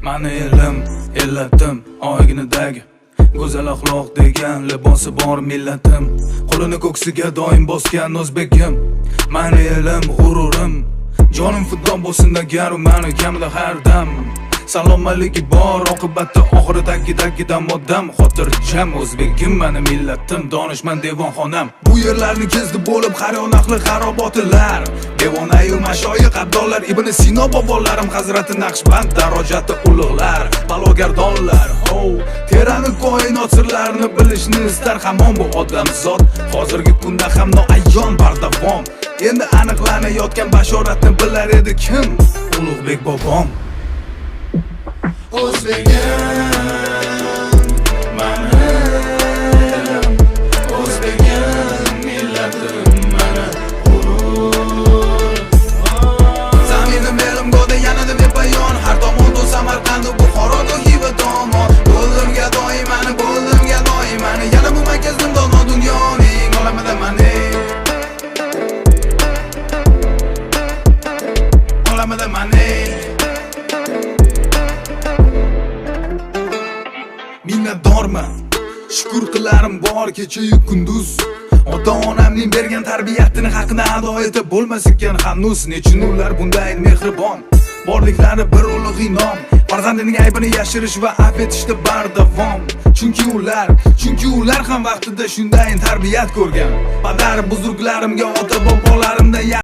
Mani elim, ellatim, oyginidagi go'zal axloq degan libosi bor millatim. Qo'lini ko'ksiga doim bosgan o'zbegim. Mani elim, g'ururim, jonim fido bo'lsin agar mani kamida har dam. Salomatligi bor, oqibatda oxiridagi moddam. Xotirjam o'zbegim, mani millatim, donishmand devonxonam. Bu yerlarni kezdi bo'lib har yon ahli xarobotilar. Devonayu mashoyiq abdollar, Ibn Sino bobolarim, Hazrati Naqshband darajati ulug'lar, balogardonlar. Terani koinot sirlarini bilishni istar hamon bu odamzod. Hozirgi kunda ham noayyon bardavom. Endi aniqlanayotgan bashoratni bilar edi kim? Ulug'bek bobom. O'zbegim, mani elim, o'zbegim, millatim, mani g'urur. Zaminim elim go'da yanada bepayon, har tomonda Samarqandu, Buxorodu, Xiva tomon. Bo'ldimga doim mani, yana bu markazim dono dunyoning olamida mani. Olamida mani. Minnatdorman, shukr qilarim bor kecha-yu kunduz. Ota-onamning bergan tarbiyatini haqini ado etib bo'lmas ekan hanuz. Nechun ular bunday mehribon, borliklari bir ulug' inom. Farzandining aybini yashirish va afv etishda bardavom. Chunki ular ham vaqtida shunday tarbiyat ko'rgan. Padar buzurglarimga, ota bobolarimdan